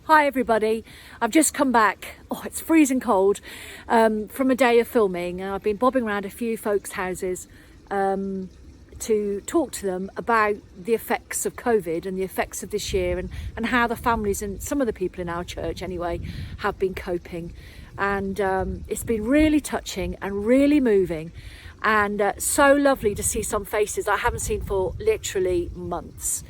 Hi everybody, I've just come back, it's freezing cold, from a day of filming, and I've been bobbing around a few folks' houses to talk to them about the effects of COVID and the effects of this year and how the families and some of the people in our church anyway have been coping. And it's been really touching and really moving, and so lovely to see some faces I haven't seen for literally months.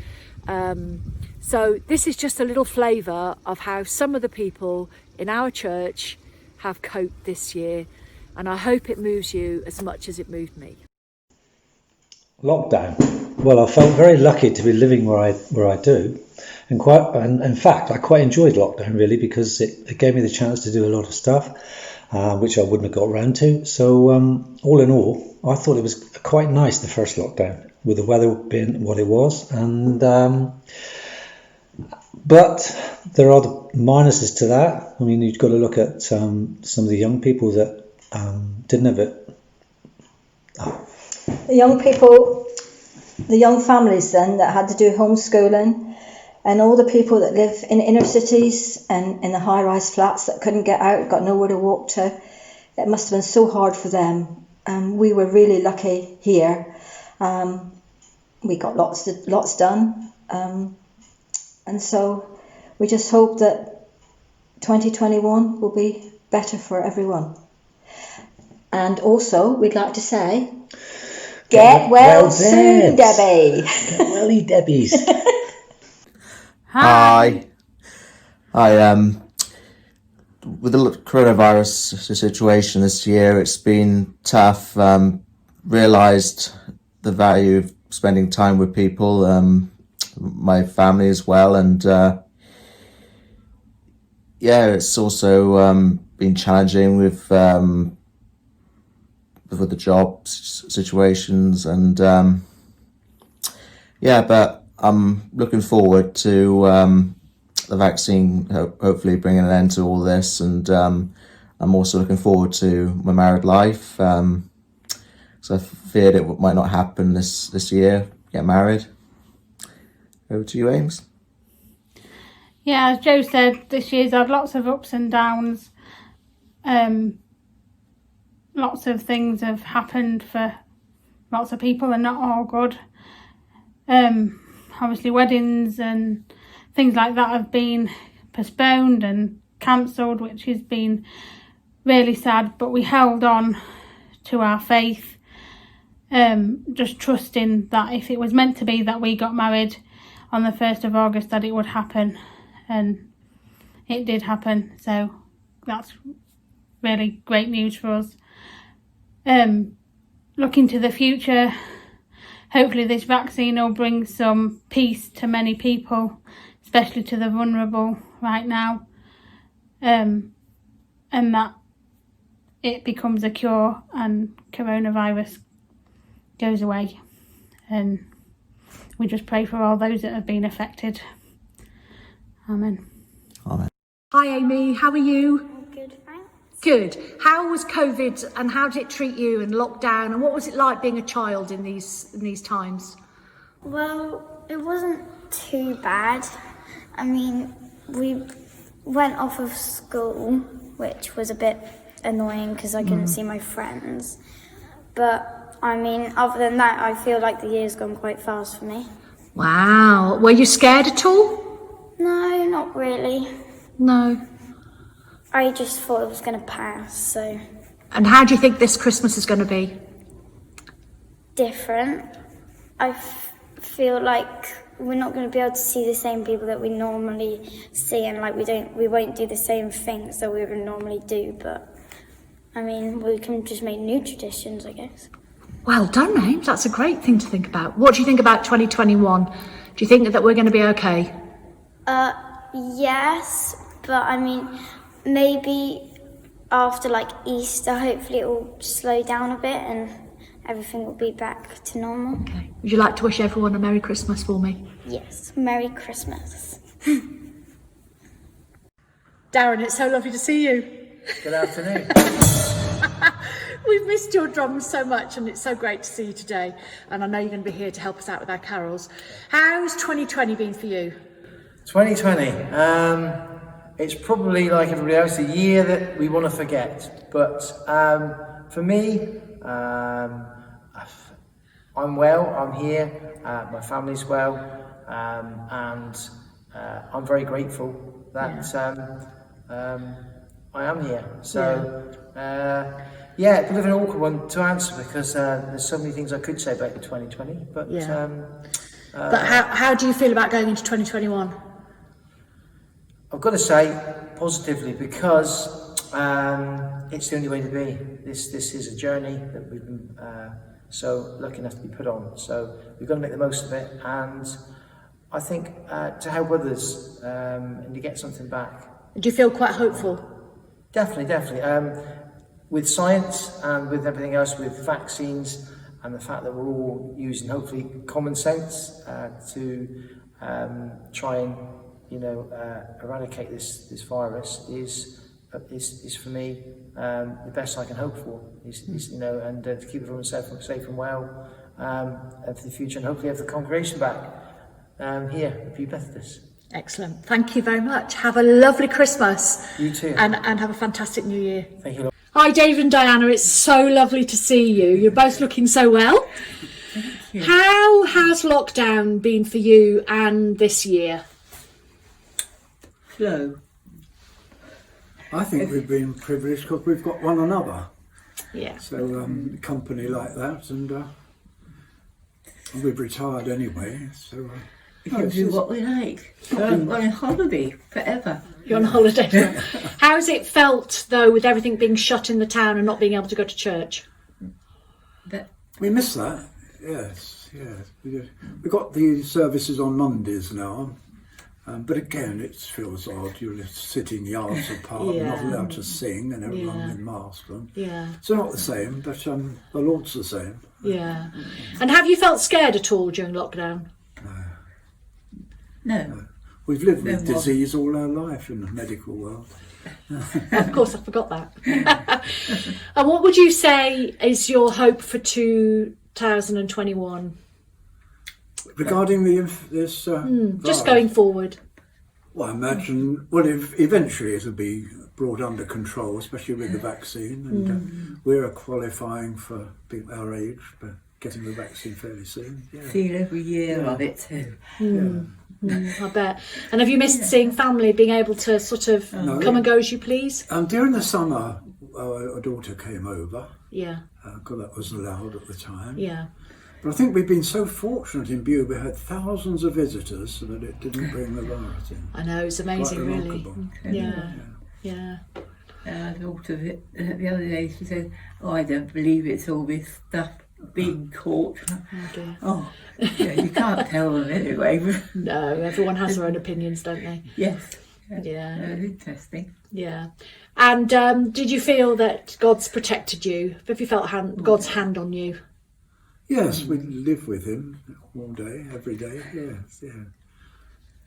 So this is just a little flavour of how some of the people in our church have coped this year, and I hope it moves you as much as it moved me. Lockdown. Well, I felt very lucky to be living where I do, and in fact I quite enjoyed lockdown really, because it gave me the chance to do a lot of stuff which I wouldn't have got around to. So all in all, I thought it was quite nice, the first lockdown, with the weather being what it was, and but there are the minuses to that. I mean, you've got to look at some of the young people that didn't have it. The young people, the young families then that had to do homeschooling, and all the people that live in inner cities and in the high-rise flats that couldn't get out, got nowhere to walk to. It must have been so hard for them. We were really lucky here. We got lots done. And so we just hope that 2021 will be better for everyone. And also, we'd like to say, get well soon, Debbie. Get welly, Debbies. Hi. With the coronavirus situation this year, it's been tough. Realised the value of spending time with people, my family as well, and it's also been challenging with the job situations, and but I'm looking forward to the vaccine hopefully bringing an end to all this, and I'm also looking forward to my married life. So I feared it might not happen this year, get married. Over to you, Ames. Yeah, as Joe said, this year's had lots of ups and downs. Lots of things have happened for lots of people, and not all good. Obviously weddings and things like that have been postponed and cancelled, which has been really sad, but we held on to our faith, just trusting that if it was meant to be that we got married on the 1st of August, that it would happen, and it did happen. So that's really great news for us. Looking to the future, hopefully this vaccine will bring some peace to many people, especially to the vulnerable right now, and that it becomes a cure and coronavirus goes away. And we just pray for all those that have been affected. Amen. Amen. Hi Amy, how are you? I'm good, thanks. Good. How was COVID and how did it treat you in lockdown, and what was it like being a child in these times? Well, it wasn't too bad. I mean, we went off of school, which was a bit annoying because I couldn't see my friends. But, I mean, other than that, I feel like the year's gone quite fast for me. Wow. Were you scared at all? No, not really. No. I just thought it was going to pass, so... And how do you think this Christmas is going to be? Different. I feel like we're not going to be able to see the same people that we normally see, and like we won't do the same things that we would normally do, but I mean, we can just make new traditions, I guess. Well done, Ames. That's a great thing to think about. What do you think about 2021? Do you think that we're going to be okay? Yes, but I mean, maybe after like Easter, hopefully it will slow down a bit and everything will be back to normal. Okay. Would you like to wish everyone a Merry Christmas for me? Yes, Merry Christmas. Darren, it's so lovely to see you. Good afternoon. We've missed your drums so much, and it's so great to see you today. And I know you're going to be here to help us out with our carols. How's 2020 been for you? 2020. it's probably like everybody else, a year that we want to forget. But for me, I'm well, I'm here, my family's well, and I'm very grateful that I am here. So, it's a bit of an awkward one to answer because there's so many things I could say about the 2020. But how do you feel about going into 2021? I've got to say positively because it's the only way to be. This is a journey that we've been so lucky enough to be put on. So we've got to make the most of it, and I think to help others and to get something back. Do you feel quite hopeful? Definitely. With science and with everything else, with vaccines and the fact that we're all using hopefully common sense to try and eradicate this virus is for me the best I can hope for. And to keep everyone safe and well for the future, and hopefully have the congregation back here at View Methodist. Excellent. Thank you very much. Have a lovely Christmas. You too. And have a fantastic New Year. Thank you. Hi, David and Diana. It's so lovely to see you. You're both looking so well. Thank you. How has lockdown been for you and this year? Slow. I think we've been privileged because we've got one another. Yeah. So company like that, and we've retired anyway. So We can do what we like. I'm on holiday forever. You're on holiday. How's it felt though, with everything being shut in the town and not being able to go to church? we miss that. Yes. We got the services on Mondays now. But again, it feels odd. You're sitting yards apart, not allowed to sing, and everyone in masks on. Yeah. It's not the same, but the Lord's the same. Yeah. And have you felt scared at all during lockdown? No. We've lived with disease all our life in the medical world. Of course, I forgot that. And what would you say is your hope for 2021? Regarding this Just going forward. Well, I imagine, eventually it'll be brought under control, especially with the vaccine, and we're qualifying for people our age, but getting the vaccine fairly soon. Feel every year of it too. I bet. And have you missed seeing family, being able to sort of come and go as you please? During the summer, our daughter came over. Yeah. Because that was allowed at the time. Yeah. But I think we've been so fortunate in Bew. We had thousands of visitors so that it didn't bring the virus in. I know, it's amazing, Quite really. remarkable. I thought of it the other day. She said, I don't believe it's all this stuff being caught. You can't tell them anyway. No, everyone has their own opinions, don't they? Yes. Yeah. That was interesting. Yeah. And did you feel that God's protected you? Have you felt God's hand on you? Yes, we live with him all day, every day. Yes,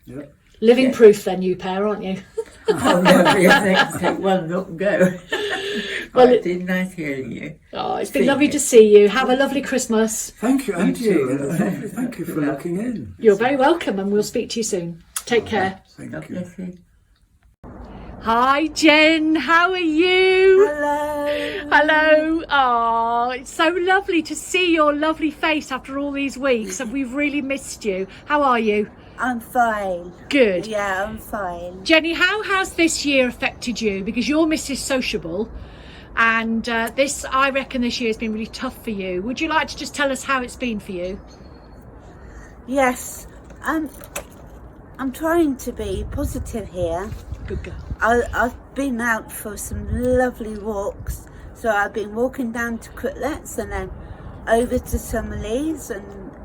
yeah. Living proof then, you pair, aren't you? I'll never take one look and go. Well, it's been nice hearing you. Oh, it's been lovely to see you. Have a lovely Christmas. Thank you, and you. Thank you for looking in. You're very welcome, and we'll speak to you soon. Take care. Thank God you. bless you. Hi, Jen. How are you? Hello. Oh, it's so lovely to see your lovely face after all these weeks, and we've really missed you. How are you? I'm fine. Good. Yeah, I'm fine. Jenny, how has this year affected you? Because you're Mrs. Sociable, and I reckon this year has been really tough for you. Would you like to just tell us how it's been for you? Yes, I'm trying to be positive here. Good girl. I've been out for some lovely walks. So I've been walking down to Cutlets and then over to Summerlees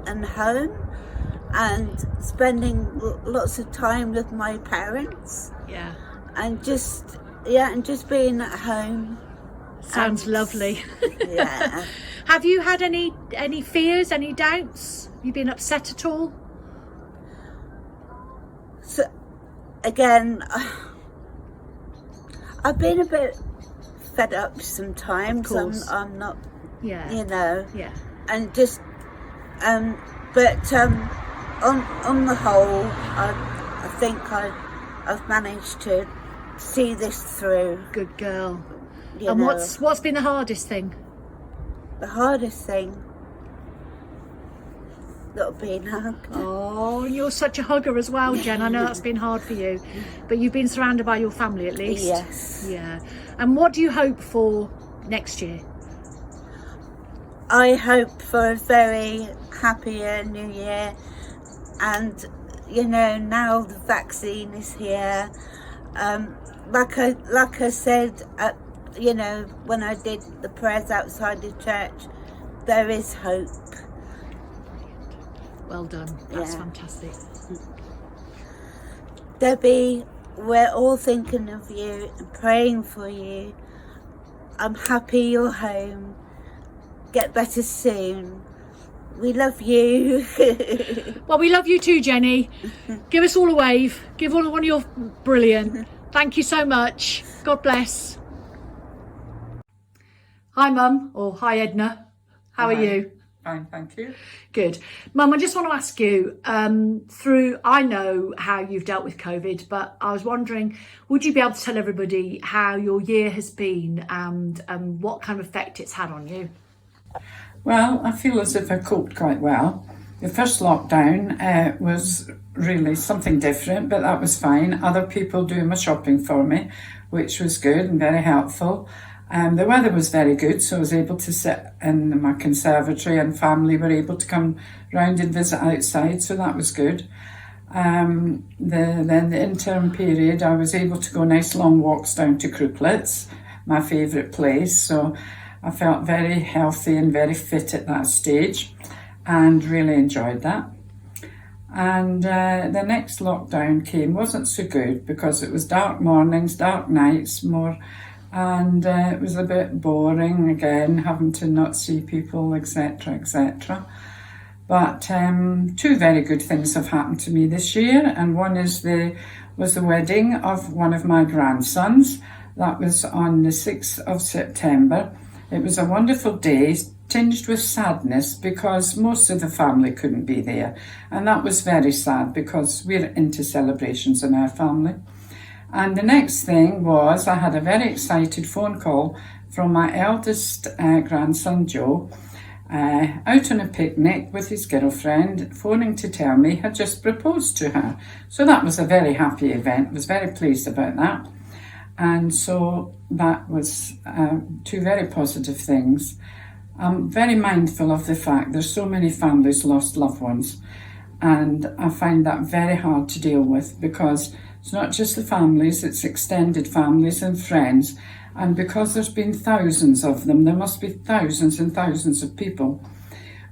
and home, and spending lots of time with my parents. Yeah. And just being at home. Sounds lovely. Yeah. Have you had any fears, any doubts? Have you been upset at all? So again, I've been a bit fed up sometimes. Of course. I'm not, Yeah. Yeah, and just but on the whole, I think I've managed to see this through. Good girl. You And know, what's been the hardest thing? the hardest thing? Not being hugged. Oh, and you're such a hugger as well, Jen. I know that's been hard for you, but you've been surrounded by your family at least. Yes. Yeah. And what do you hope for next year? I hope for a very happier new year, and you know, now the vaccine is here. Like I said, you know, when I did the prayers outside the church, there is hope. Well done. That's Yeah. fantastic. Debbie, we're all thinking of you and praying for you. I'm happy you're home. Get better soon. We love you. Well, we love you too, Jenny. Give us all a wave. Give one of your brilliant. Thank you so much. God bless. Hi, Mum. Or hi, Edna. How are you? Fine, thank you. Good. Mum, I just want to ask you, I know how you've dealt with COVID, but I was wondering, would you be able to tell everybody how your year has been and what kind of effect it's had on you? Well, I feel as if I coped quite well. The first lockdown was really something different, but that was fine. Other people doing my shopping for me, which was good and very helpful. The weather was very good, so I was able to sit in my conservatory and family were able to come round and visit outside, so that was good. Then the interim period, I was able to go nice long walks down to Crooklets, my favourite place, so I felt very healthy and very fit at that stage and really enjoyed that. And the next lockdown wasn't so good because it was dark mornings, dark nights, and it was a bit boring again, having to not see people, etc., etc. But two very good things have happened to me this year, and one was the wedding of one of my grandsons. That was on the 6th of September. It was a wonderful day, tinged with sadness because most of the family couldn't be there, and that was very sad because we're into celebrations in our family. And the next thing was I had a very excited phone call from my eldest grandson, Joe, out on a picnic with his girlfriend, phoning to tell me he had just proposed to her. So that was a very happy event. I was very pleased about that. And so that was two very positive things. I'm very mindful of the fact there's so many families lost loved ones. And I find that very hard to deal with because it's not just the families, it's extended families and friends. And because there's been thousands of them, there must be thousands and thousands of people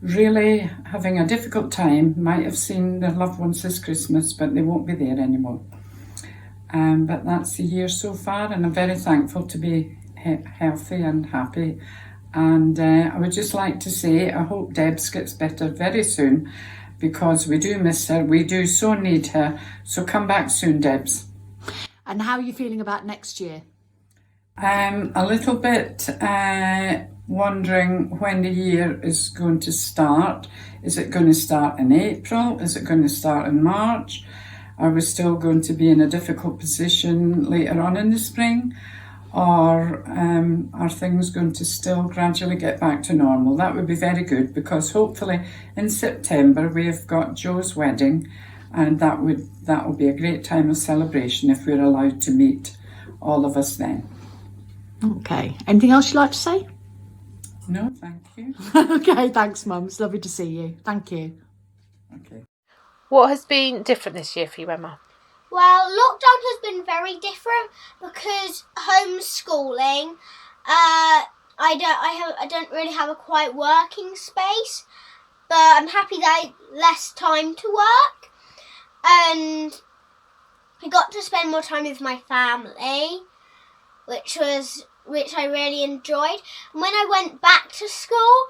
really having a difficult time, might have seen their loved ones this Christmas, but they won't be there anymore. But that's the year so far, and I'm very thankful to be healthy and happy. And I would just like to say, I hope Debs gets better very soon, because we do miss her, we do so need her. So come back soon, Debs. And how are you feeling about next year? A little bit wondering when the year is going to start. Is it going to start in April? Is it going to start in March? Are we still going to be in a difficult position later on in the spring? Or are things going to still gradually get back to normal? That would be very good, because hopefully in September we've got Joe's wedding, and that will be a great time of celebration if we're allowed to meet all of us then. Okay. Anything else you'd like to say? No, thank you. Okay, thanks, Mum. It's lovely to see you. Thank you. Okay. What has been different this year for you, Emma? Well, lockdown has been very different because homeschooling, I don't really have a quite working space, but I'm happy that I had less time to work, and I got to spend more time with my family, which I really enjoyed. And when I went back to school,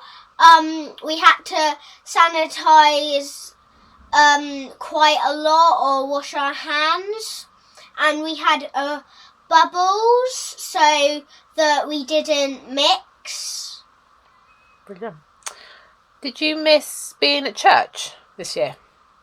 we had to sanitize quite a lot, or wash our hands, and we had bubbles so that we didn't mix. Brilliant. Did you miss being at church this year?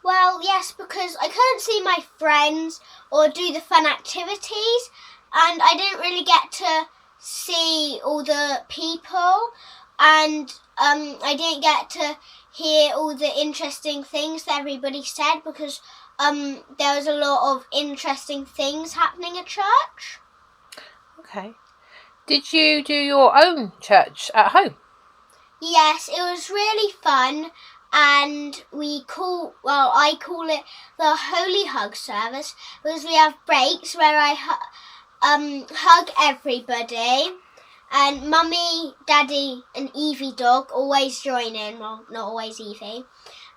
Well, yes, because I couldn't see my friends or do the fun activities, and I didn't really get to see all the people, and I didn't get to hear all the interesting things that everybody said, because there was a lot of interesting things happening at church. Okay. Did you do your own church at home? Yes, it was really fun, and I call it the Holy Hug service, because we have breaks where I hug everybody, and Mummy, Daddy and Evie dog always join in, well, not always Evie,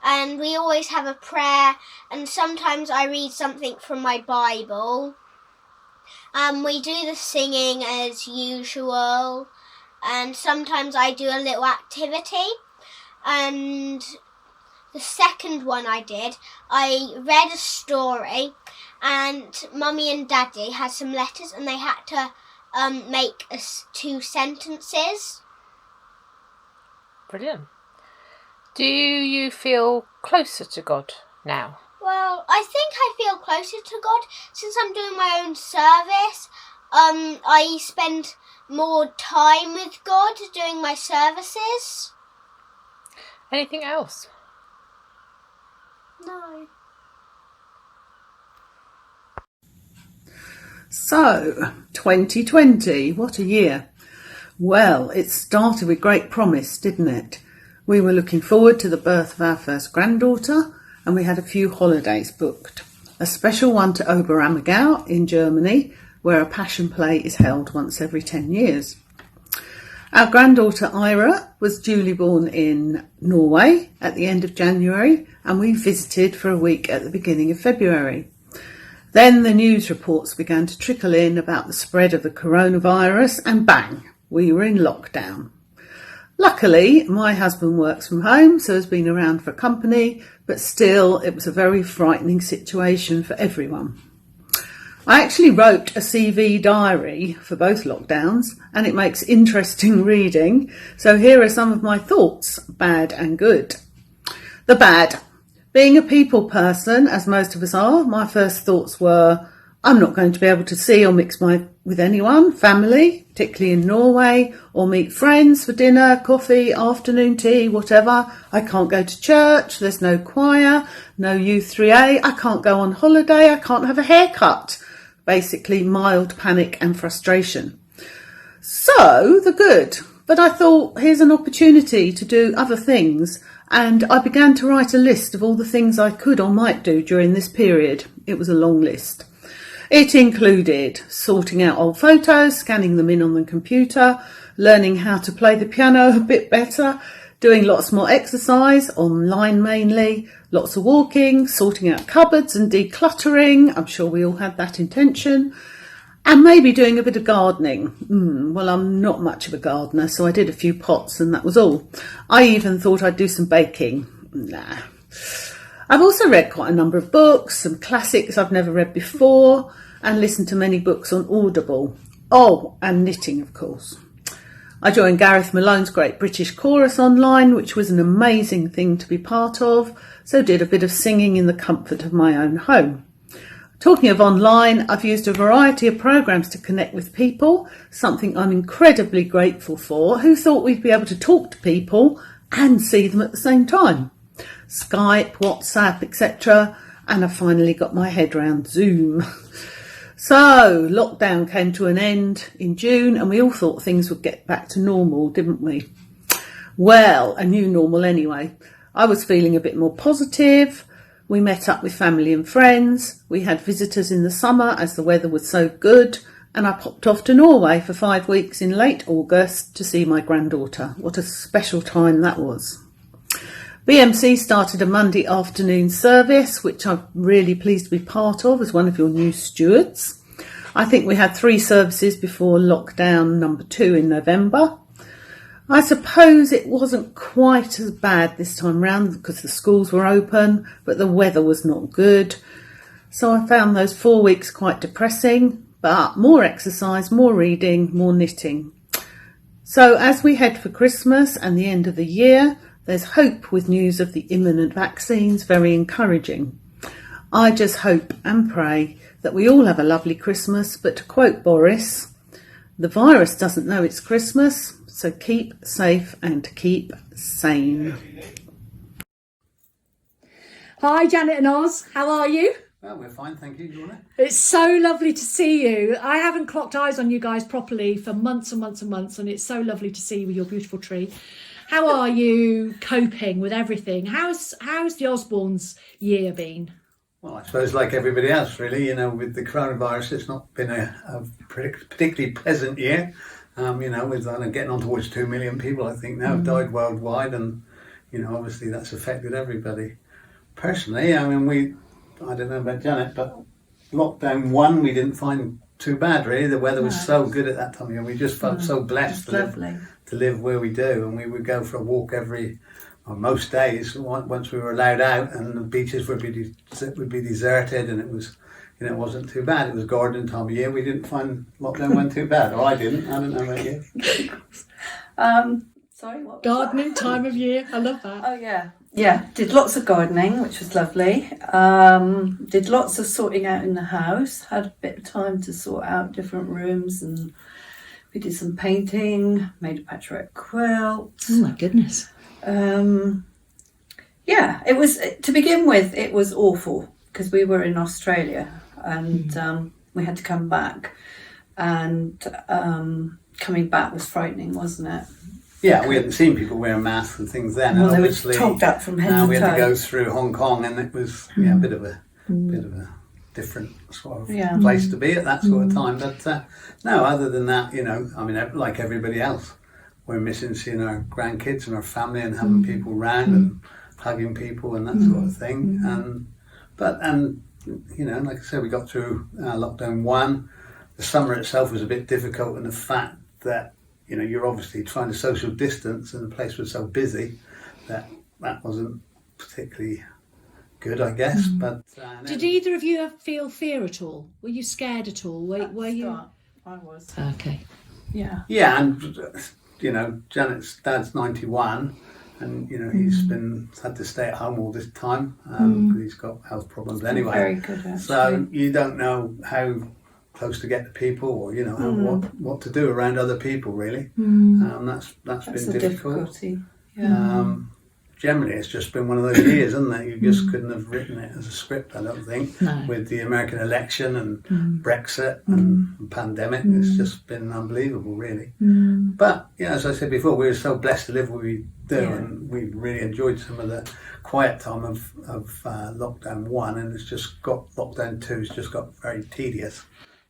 and we always have a prayer, and sometimes I read something from my Bible. We do the singing as usual, and sometimes I do a little activity. And the second one I did, I read a story, and Mummy and Daddy had some letters, and they had to make 2 sentences. Brilliant. Do you feel closer to God now? Well, I think I feel closer to God since I'm doing my own service. I spend more time with God doing my services. Anything else? No. So, 2020, what a year. Well, it started with great promise, didn't it? We were looking forward to the birth of our first granddaughter, and we had a few holidays booked. A special one to Oberammergau in Germany, where a passion play is held once every 10 years. Our granddaughter Ira was duly born in Norway at the end of January, and we visited for a week at the beginning of February. Then the news reports began to trickle in about the spread of the coronavirus, and bang, we were in lockdown. Luckily, my husband works from home, so has been around for company, but still it was a very frightening situation for everyone. I actually wrote a CV diary for both lockdowns, and it makes interesting reading, so here are some of my thoughts, bad and good. The bad. Being a people person, as most of us are, my first thoughts were, I'm not going to be able to see or mix with anyone, family, particularly in Norway, or meet friends for dinner, coffee, afternoon tea, whatever. I can't go to church, there's no choir, no U3A, I can't go on holiday, I can't have a haircut. Basically mild panic and frustration. So, the good. But I thought, here's an opportunity to do other things, and I began to write a list of all the things I could or might do during this period. It was a long list. It included sorting out old photos, scanning them in on the computer, learning how to play the piano a bit better, doing lots more exercise, online mainly, lots of walking, sorting out cupboards and decluttering. I'm sure we all had that intention. And maybe doing a bit of gardening. Well, I'm not much of a gardener, so I did a few pots and that was all. I even thought I'd do some baking. Nah. I've also read quite a number of books, some classics I've never read before, and listened to many books on Audible. Oh, and knitting, of course. I joined Gareth Malone's Great British Chorus online, which was an amazing thing to be part of, so did a bit of singing in the comfort of my own home. Talking of online, I've used a variety of programs to connect with people, something I'm incredibly grateful for, who thought we'd be able to talk to people and see them at the same time. Skype, WhatsApp, etc. And I finally got my head round Zoom. So, lockdown came to an end in June and we all thought things would get back to normal, didn't we? Well, a new normal anyway. I was feeling a bit more positive. We met up with family and friends. We had visitors in the summer as the weather was so good. And I popped off to Norway for 5 weeks in late August to see my granddaughter. What a special time that was. BMC started a Monday afternoon service, which I'm really pleased to be part of as one of your new stewards. I think we had 3 services before lockdown number 2 in November. I suppose it wasn't quite as bad this time round because the schools were open, but the weather was not good. So I found those 4 weeks quite depressing, but more exercise, more reading, more knitting. So as we head for Christmas and the end of the year, there's hope with news of the imminent vaccines, very encouraging. I just hope and pray that we all have a lovely Christmas, but to quote Boris, the virus doesn't know it's Christmas, so keep safe and keep sane. Hi, Janet and Oz. How are you? Well, we're fine, thank you, Lorna. It's so lovely to see you. I haven't clocked eyes on you guys properly for months and months and months, and it's so lovely to see you with your beautiful tree. How are you coping with everything? How's the Osborne's year been? Well, I suppose like everybody else, really, you know, with the coronavirus, it's not been a particularly pleasant year. You know, with getting on towards 2 million people, I think, now have died worldwide, and, you know, obviously that's affected everybody. Personally, I mean, I don't know about Janet, but lockdown 1 we didn't find too bad, really. The weather was so good at that time, you know, we just felt so blessed to live where we do, and we would go for a walk most days once we were allowed out, and the beaches would be deserted, and it was, you know, it wasn't too bad. It was gardening time of year. We didn't find lockdown 1 too bad, or I didn't. I don't know about you. Sorry, what? Gardening time of year. I love that. Oh yeah, did lots of gardening, which was lovely. Did lots of sorting out in the house. Had a bit of time to sort out different rooms, and we did some painting. Made a patchwork quilt. Oh my goodness. Yeah, it was, to begin with, it was awful because we were in Australia, and we had to come back, and coming back was frightening, wasn't it? Yeah, we hadn't seen people wearing masks and things then. Well, and they were obviously togged up from head to toe. we had to go through Hong Kong, and it was a bit of a different sort of place to be at that sort of time. But no, other than that, you know, I mean, like everybody else, we're missing seeing our grandkids and our family and having people round and hugging people and that sort of thing. And you know, like I said, we got through lockdown 1. The summer itself was a bit difficult, and the fact that, you know, you're obviously trying to social distance, and the place was so busy that wasn't particularly good, I guess. But did either of you feel fear at all? Were you scared at all? Were you? I was. Okay. Yeah. Yeah, and you know, Janet's dad's 91, and you know he's had to stay at home all this time because he's got health problems anyway. Very good, actually. So you don't know how close to get to people, or you know what to do around other people, really. That's been difficult. Difficulty. Yeah. Generally, it's just been one of those years, isn't it? You just couldn't have written it as a script, I don't think. No. With the American election and Brexit and pandemic, it's just been unbelievable, really. But yeah, as I said before, we were so blessed to live where we do, and we really enjoyed some of the quiet time of lockdown 1, and it's just got lockdown 2 has just got very tedious.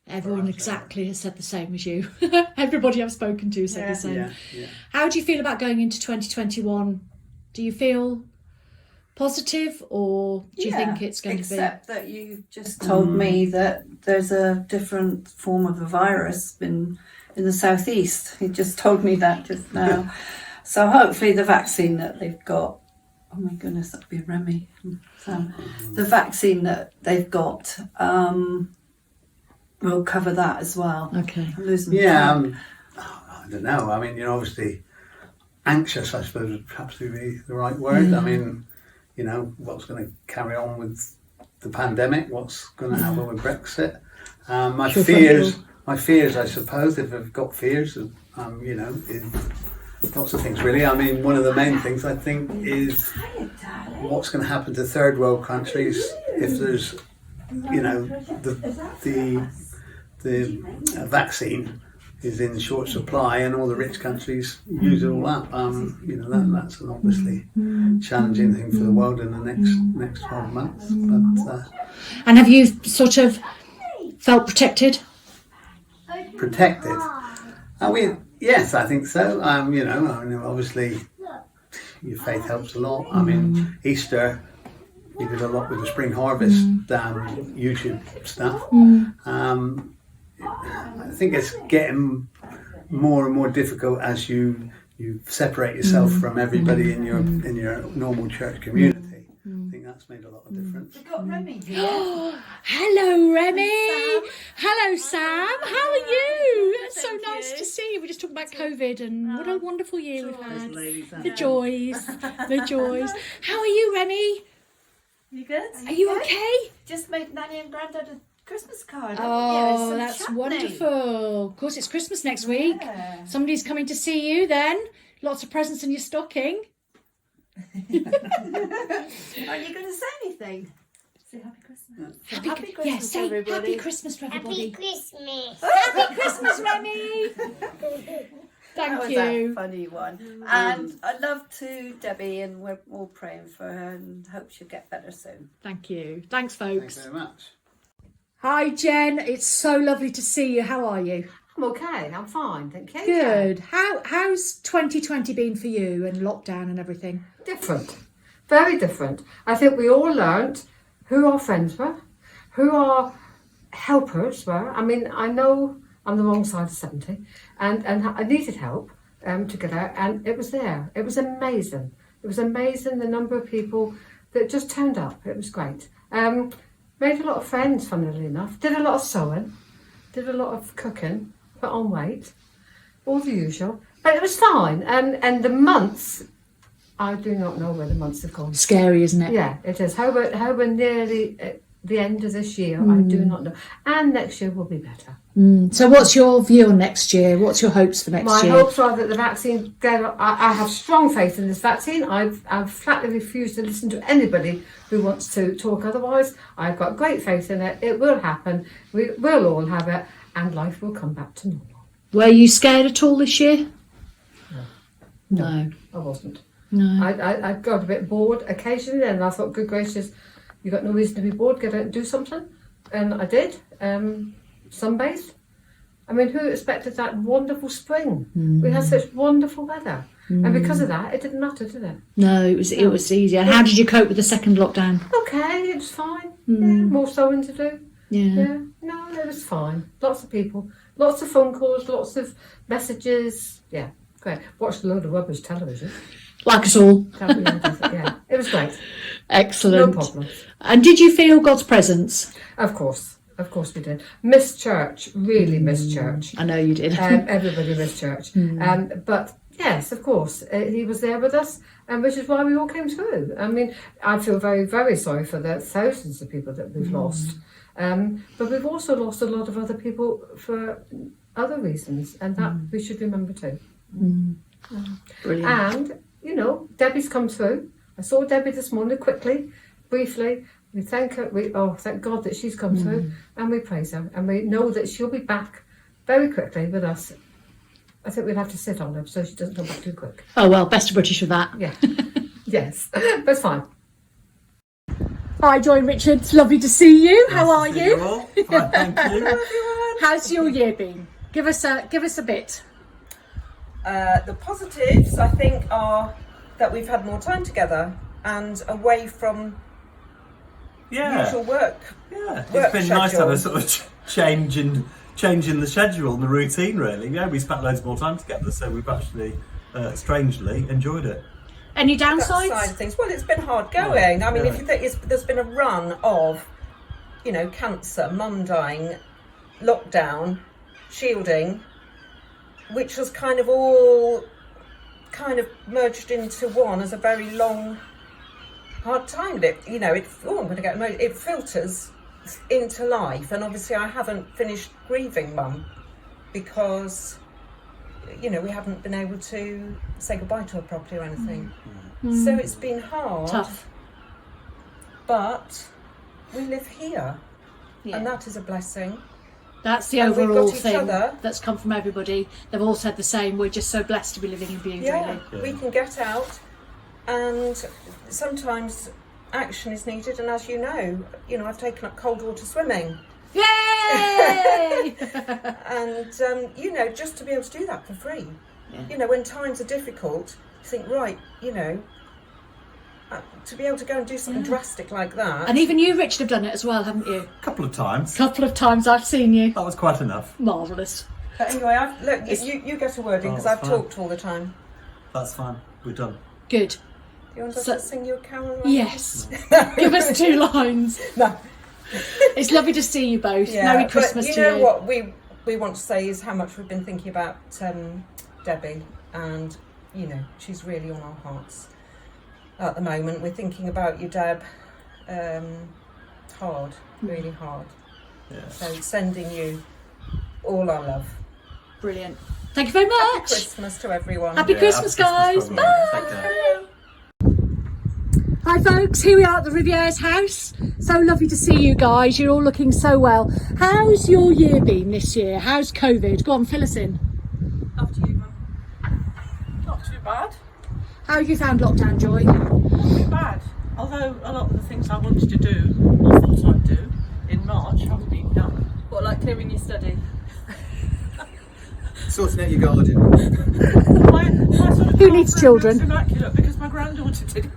Everyone exactly has said the same as you. Everybody I've spoken to said the same. Yeah. How do you feel about going into 2021? Do you feel positive, or do you think it's going to be? Except that you just told me that there's a different form of a virus in the southeast. You just told me that just now. So hopefully the vaccine that they've got, oh my goodness, that'd be Remy. The vaccine that they've got will cover that as well. Okay. I'm losing I don't know. I mean, you know, obviously anxious, I suppose, would perhaps be the right word. I mean, you know, what's going to carry on with the pandemic? What's going to happen with Brexit? My fears, I suppose, if I've got fears, you know, is lots of things really. I mean, one of the main things I think is what's going to happen to third world countries if there's, you know, the vaccine is in short supply and all the rich countries use it all up. You know, that's an obviously challenging thing for the world in the next 12 months. But and have you sort of felt protected? Protected? Yes, I think so. You know, I mean, obviously your faith helps a lot. I mean, Easter, we did a lot with the Spring Harvest YouTube stuff. I think it's getting more and more difficult as you separate yourself from everybody in your normal church community. I think that's made a lot of difference. We've got Remy here. Hello, Remy. Hello, Sam. How are you? It's so nice to see you. We're just talking about COVID and what a wonderful year we've had. The joys. How are you, Remy? You good? Are you okay? Just made Nanny and Grandad a Christmas card. Oh, some that's chutney. wonderful. Of course, it's Christmas next week. Yeah. Somebody's coming to see you then. Lots of presents in your stocking. Aren't you going to say anything? Say Happy Christmas. Happy Christmas, yeah, say everybody. Happy Christmas to everybody. Happy Christmas. Happy Christmas, Remy. That was Thank a you. funny one. And I love to Debbie, and we're all praying for her and hope she'll get better soon. Thank you. Thanks, folks. Thanks very much. Hi, Jen. It's so lovely to see you. How are you? I'm okay. I'm fine, thank you. Good. How's 2020 been for you and lockdown and everything? Different. Very different. I think we all learnt who our friends were, who our helpers were. I mean, I know I'm the wrong side of 70 and I needed help to get out, and it was there. It was amazing. It was amazing the number of people that just turned up. It was great. Made a lot of friends, funnily enough. Did a lot of sewing, did a lot of cooking, put on weight, all the usual. But it was fine. And the months, I do not know where the months have gone. Scary, isn't it? Yeah, it is. How we're nearly at the end of this year, I do not know. And next year will be better. So what's your view on next year? What's your hopes for next year? My hopes are that the vaccine, I have strong faith in this vaccine. I've flatly refused to listen to anybody who wants to talk otherwise. I've got great faith in it. It will happen. We will all have it, and life will come back to normal. Were you scared at all this year? No. I wasn't. No. I got a bit bored occasionally, and I thought, good gracious, you've got no reason to be bored, get out and do something. And I did. Sunbathed. I mean, who expected that wonderful spring? We had such wonderful weather. And because of that, it didn't matter, did it? No, it was easier. And how did you cope with the second lockdown? Okay, it was fine. Yeah, more sewing to do. Yeah. No, it was fine. Lots of people, lots of phone calls, lots of messages. Yeah, great. Watched a load of rubbish television. Like us all. Yeah, it was great. Excellent. No problem. And did you feel God's presence? Of course we did. Missed church, really missed church. I know you did. Everybody missed church. But yes, of course, he was there with us, and which is why we all came through. I mean, I feel very, very sorry for the thousands of people that we've lost. But we've also lost a lot of other people for other reasons, and that we should remember too. Brilliant. And, you know, Debbie's come through. I saw Debbie this morning quickly, briefly. We thank her, thank God that she's come through, and we praise her, and we know that she'll be back very quickly with us. I think we'll have to sit on her so she doesn't come back too quick. Oh, well, best of British for that. Yeah, yes, but it's fine. Hi, Joy and Richard. It's lovely to see you. How are See you? you all. Fine, thank you. How's your year been? Give us a bit. The positives, I think, are that we've had more time together and away from usual work. Yeah, it's been nice to have a sort of change in the schedule and the routine, really. Yeah, we spent loads more time together, so we've actually, strangely, enjoyed it. Any That downsides? side of things. Well, it's been hard going. I mean, if you think there's been a run of, you know, cancer, mum dying, lockdown, shielding, which was kind of all merged into one as a very long, hard time. I'm going to get emotional. It filters into life, and obviously I haven't finished grieving mum because, you know, we haven't been able to say goodbye to her properly or anything. So it's been hard. Tough. But we live here, and that is a blessing. That's the And we've overall got each thing other. that's come from everybody. They've all said the same. We're just so blessed to be living in Bude, really. We can get out, and sometimes action is needed. And as you know, I've taken up cold water swimming. Yay! And just to be able to do that for free. When times are difficult, you think, right, to be able to go and do something drastic like that. And even you, Richard, have done it as well, haven't you? A couple of times. Couple of times I've seen you. That was quite enough. Marvellous. But anyway, you get a word in because I've talked all the time. That's fine. We're done. Good. Do you want us to sing you a carol? Yes. Give us 2 lines. No. It's lovely to see you both. Merry Christmas but to you. You know what we want to say is how much we've been thinking about Debbie, and she's really on our hearts at the moment. We're thinking about you, Deb. Hard, really hard. So sending you all our love. Brilliant. Thank you very much. Happy Christmas to everyone. Happy Christmas, guys. Bye. Hi folks, here we are at the Riviere's house. So lovely to see you guys. You're all looking so well. How's your year been this year? How's COVID? Go on, fill us in. After you, Mum. Not too bad. How have you found lockdown, Joy? Not too bad. Although a lot of the things I wanted to do, or thought I'd do, in March haven't been done. What, like clearing your study? Sorting out your garden. My sort of Who needs children? Immaculate because my granddaughter did it.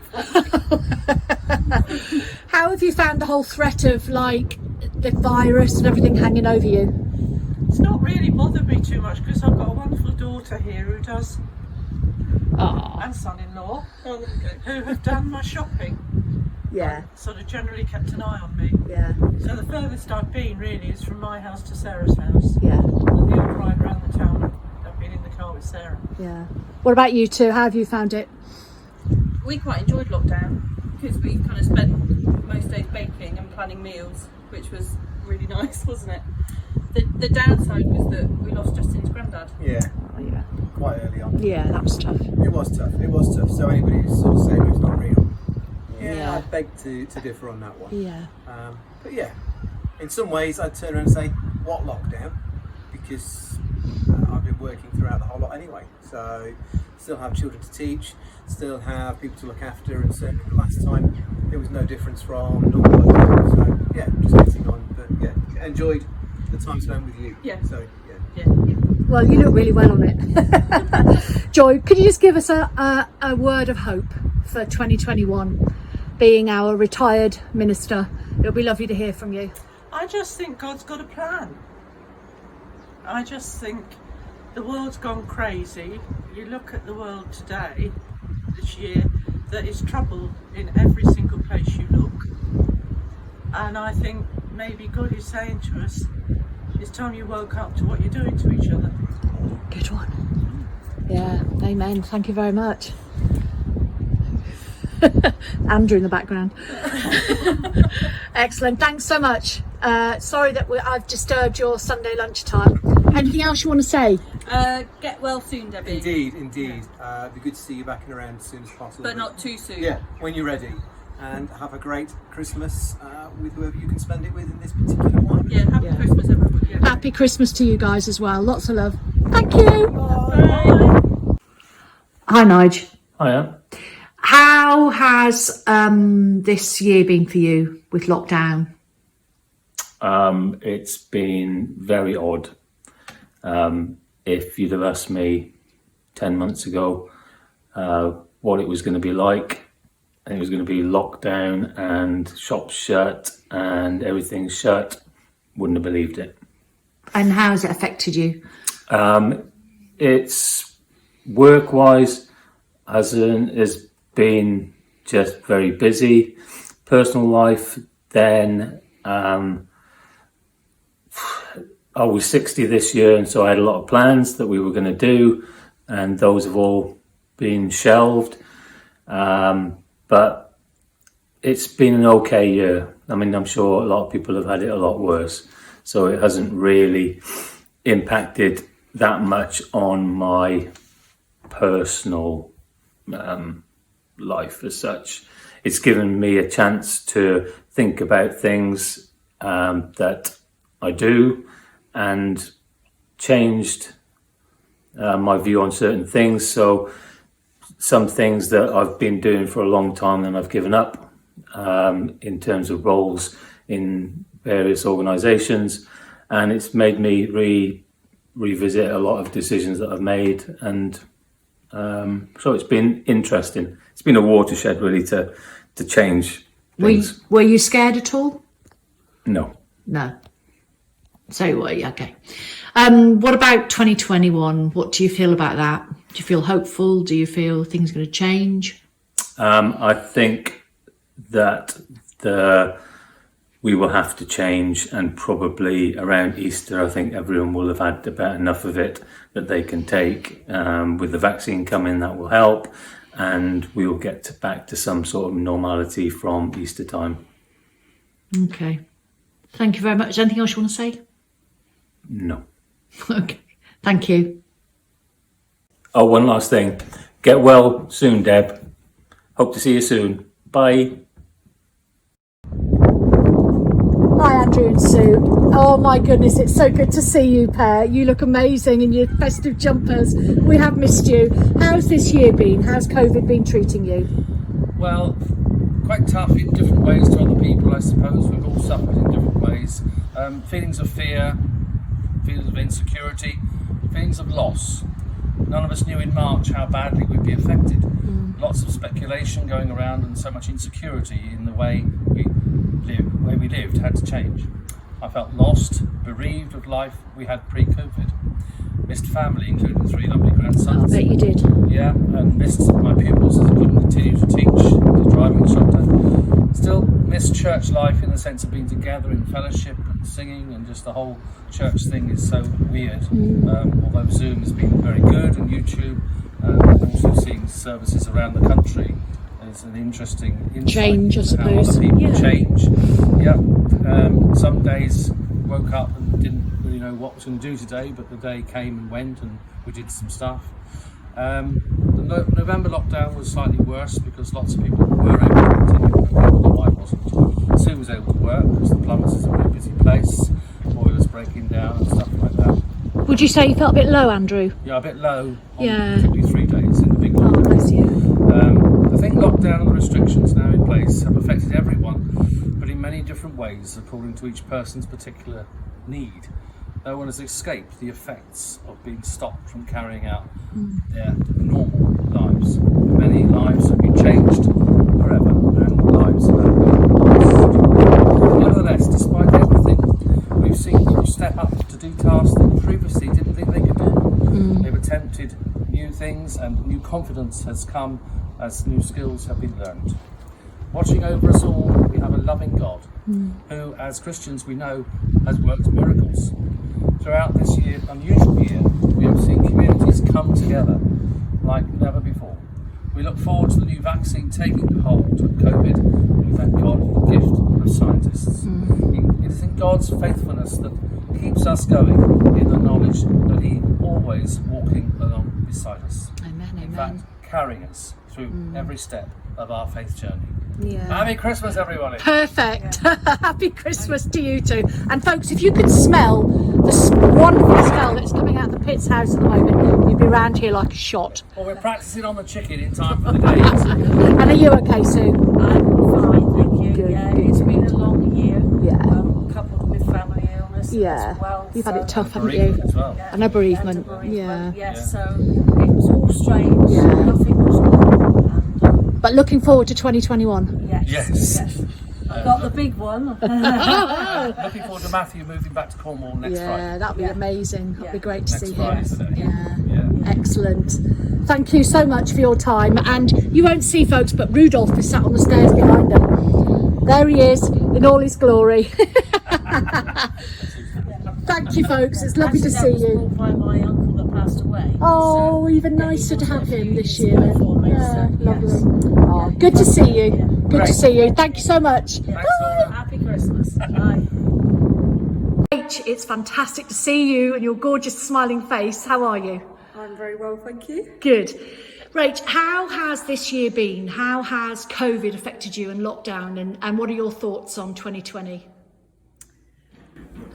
How have you found the whole threat of like the virus and everything hanging over you? It's not really bothered me too much because I've got a wonderful daughter here who does, and son-in-law, who have done my shopping. Yeah. Sort of generally kept an eye on me. Yeah. So the furthest I've been really is from my house to Sarah's house. Yeah. And the odd ride around the town. I've been in the car with Sarah. Yeah. What about you two? How have you found it? We quite enjoyed lockdown because we kind of spent most days baking and planning meals, which was really nice, wasn't it? The downside was that we lost Justin's granddad. Yeah. Oh, yeah. Quite early on. Yeah, that was tough. It was tough. It was tough. So anybody who's sort of saying it's not real, Yeah. I beg to differ on that one. Yeah. But yeah, in some ways I'd turn around and say, what lockdown? Because I've been working throughout the whole lot anyway. So still have children to teach, still have people to look after, and certainly the last time there was no difference from normal lockdown. So yeah, just getting on. But yeah, enjoyed the time spent with you. Yeah. So yeah. Well, you look really well on it. Joy, could you just give us a word of hope for 2021? Being our retired minister, it'll be lovely to hear from you. I just think God's got a plan. I just think the world's gone crazy. You look at the world today, this year, there is trouble in every single place you look. And I think maybe God is saying to us, it's time you woke up to what you're doing to each other. Good one. Yeah, amen. Thank you very much. Andrew in the background. Excellent. Thanks so much. Sorry that I've disturbed your Sunday lunchtime. Anything else you want to say? Get well soon, Debbie. Indeed. It'd be good to see you back and around as soon as possible. But not too soon. Yeah, when you're ready. And have a great Christmas with whoever you can spend it with in this particular one. Yeah, happy Christmas, everybody. Yeah. Happy Christmas to you guys as well. Lots of love. Thank you. Bye. Hi, Nige. Hiya. How has this year been for you with lockdown? It's been very odd. If you'd have asked me 10 months ago what it was going to be like, and it was going to be lockdown and shops shut and everything shut, wouldn't have believed it. And how has it affected you? It's work-wise has been just very busy. Personal life, then I was 60 this year, and so I had a lot of plans that we were going to do, and those have all been shelved. But it's been an okay year. I mean, I'm sure a lot of people have had it a lot worse, so it hasn't really impacted that much on my personal life as such. It's given me a chance to think about things that I do, and changed my view on certain things. So some things that I've been doing for a long time and I've given up in terms of roles in various organisations, and it's made me revisit a lot of decisions that I've made, and so it's been interesting. It's been a watershed really to change things. Were you scared at all? No. So you were, yeah, okay. What about 2021? What do you feel about that? Do you feel hopeful? Do you feel things are going to change? I think that we will have to change, and probably around Easter, I think everyone will have had about enough of it that they can take. With the vaccine coming, that will help, and we will get back to some sort of normality from Easter time. Okay. Thank you very much. Anything else you want to say? No. Okay. Thank you. Oh, one last thing. Get well soon, Deb. Hope to see you soon. Bye. Hi, Andrew and Sue. Oh my goodness, it's so good to see you pair. You look amazing in your festive jumpers. We have missed you. How's this year been? How's COVID been treating you? Well, quite tough in different ways to other people, I suppose. We've all suffered in different ways. Feelings of fear, feelings of insecurity, feelings of loss. None of us knew in March how badly we'd be affected. Lots of speculation going around and so much insecurity in the way we lived had to change. I felt lost, bereaved of life we had pre-COVID. Missed family, including 3 lovely grandsons. I bet you did. Yeah, and missed my pupils as I couldn't continue to teach as a driving instructor. Still missed church life in the sense of being together in fellowship and singing, and just the whole church thing is so weird. Although Zoom has been very good and YouTube, also seeing services around the country is an interesting insight Change, I into how suppose. other people Yeah. change. Yeah, some days woke up and didn't really know what was going to do today, but the day came and went and we did some stuff. The November lockdown was slightly worse because lots of people were able to continue, although I wasn't. Sue was able to work because the plumbers is a very busy place, boilers breaking down and stuff like that. Would you say you felt a bit low, Andrew? Yeah, a bit low on Yeah. particularly 3 days in the big one. Oh, bless you. I think lockdown and the restrictions now in place have affected everyone, but in many different ways according to each person's particular need. No one has escaped the effects of being stopped from carrying out their normal lives. Many lives have been changed forever, and lives have been lost. Nevertheless, despite everything, we've seen people step up to do tasks they previously didn't think they could do. They've attempted new things, and new confidence has come as new skills have been learned. Watching over us all, we have a loving God who, as Christians, we know has worked miracles. Throughout this unusual year, we have seen communities come together like never before. We look forward to the new vaccine taking hold of COVID, and we thank God for the gift of scientists. It is in God's faithfulness that keeps us going, in the knowledge that He always walking along beside us. Amen, in fact, carrying us through every step of our faith journey. Yeah. Happy Christmas, everybody. Perfect. Happy Christmas to you too. And folks, if you could smell the wonderful smell that's coming out of the Pitts house at the moment, you'd be around here like a shot. Well, we're practicing on the chicken in time for the days. And are you okay, Sue? I'm fine, thank you. Good, Yeah, good. it's been a long year. Yeah. Coupled with family illness Yeah. as well. You've had it so- tough, haven't you? Bereavement as well. And a bereavement. And a bereavement, Yeah. yes, so it was all strange. Yeah. Nothing was normal. But looking forward to 2021. Yes. I got the big one. Looking forward to Matthew moving back to Cornwall next Friday. Yeah, that'd be amazing. That'd be great to Next see Friday, him. isn't it? Yeah. Excellent. Thank you so much for your time. And you won't see, folks, but Rudolph is sat on the stairs behind them. There he is in all his glory. Thank you, folks. It's lovely to see you. By my uncle that passed away. Oh, even nicer to have him this year. Then. Yeah, so, lovely. Oh, good to see you. Good Great. to see you. Thank you so much. Happy Christmas. Bye. Rach, it's fantastic to see you and your gorgeous smiling face. How are you? I'm very well, thank you. Good. Rach, how has this year been? How has COVID affected you and lockdown? And what are your thoughts on 2020?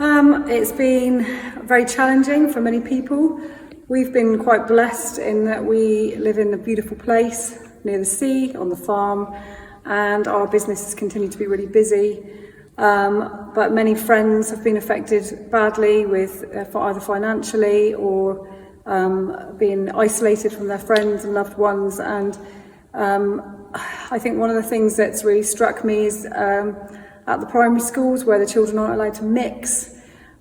It's been very challenging for many people. We've been quite blessed in that we live in a beautiful place near the sea, on the farm, and our businesses continue to be really busy. But many friends have been affected badly with either financially or being isolated from their friends and loved ones. And I think one of the things that's really struck me is at the primary schools where the children aren't allowed to mix,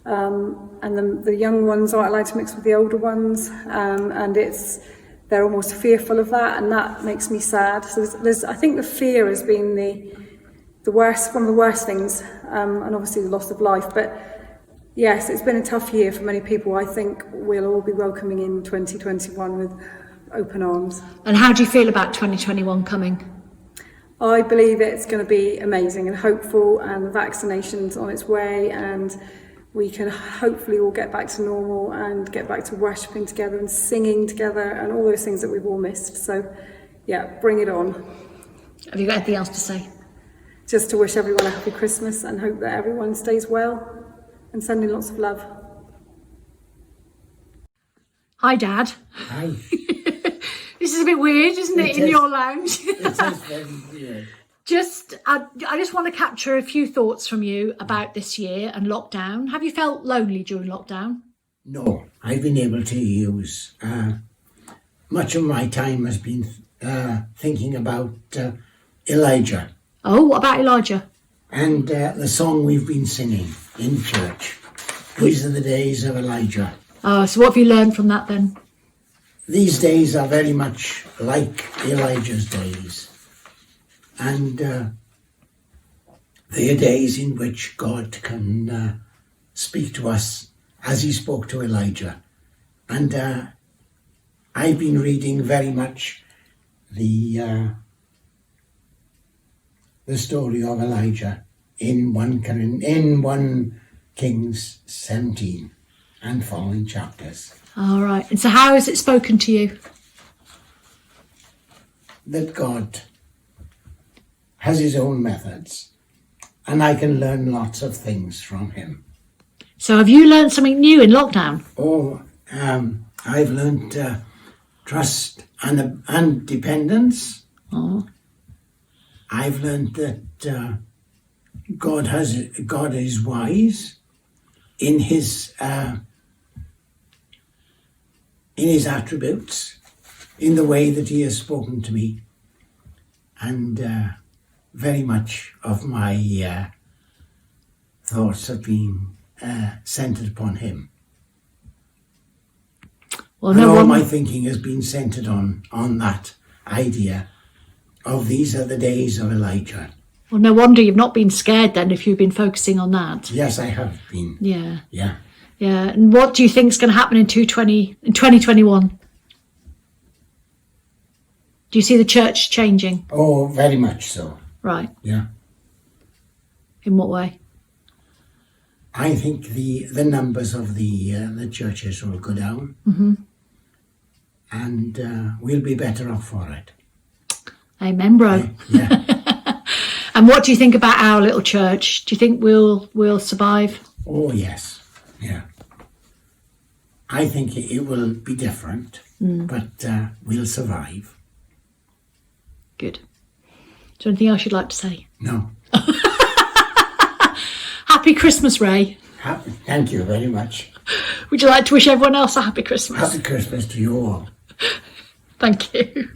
and the young ones aren't allowed to mix with the older ones, and they're almost fearful of that, and that makes me sad. So I think the fear has been the worst, one of the worst things, and obviously the loss of life. But yes, it's been a tough year for many people. I think we'll all be welcoming in 2021 with open arms. And how do you feel about 2021 coming? I believe it's going to be amazing and hopeful, and the vaccination's on its way, and we can hopefully all get back to normal and get back to worshipping together and singing together and all those things that we've all missed. So, yeah, bring it on. Have you got anything else to say? Just to wish everyone a happy Christmas and hope that everyone stays well, and sending lots of love. Hi, Dad. Hi. This is a bit weird, isn't it, in is. your lounge? It is very weird. I just want to capture a few thoughts from you about this year and lockdown. Have you felt lonely during lockdown? No, I've been able to use much of my time has been thinking about Elijah. Oh, what about Elijah? And the song we've been singing in church. These are the days of Elijah. Oh, so what have you learned from that then? These days are very much like Elijah's days. And they are days in which God can speak to us as he spoke to Elijah. And I've been reading very much the story of Elijah in 1 Kings 17 and following chapters. All right. And so how has it spoken to you? That God has his own methods, and I can learn lots of things from him. So have you learned something new in lockdown? Oh, I've learned trust and dependence. Oh. I've learned that God is wise in his attributes, in the way that he has spoken to me, and very much of my thoughts have been centred upon him. Well, and no all one... my thinking has been centred on that idea of these are the days of Elijah. Well, no wonder you've not been scared then if you've been focusing on that. Yes, I have been. Yeah. Yeah. Yeah. And what do you think is going to happen in 2021? Do you see the church changing? Oh, very much so. Right. Yeah. In what way? I think the numbers of the churches will go down, Mm-hmm. and we'll be better off for it. Amen, bro. Yeah. And what do you think about our little church? Do you think we'll survive? Oh yes, yeah. I think it will be different, but we'll survive. Good. Is there anything else you'd like to say? No. Happy Christmas, Ray. Thank you very much. Would you like to wish everyone else a happy Christmas? Happy Christmas to you all. Thank you.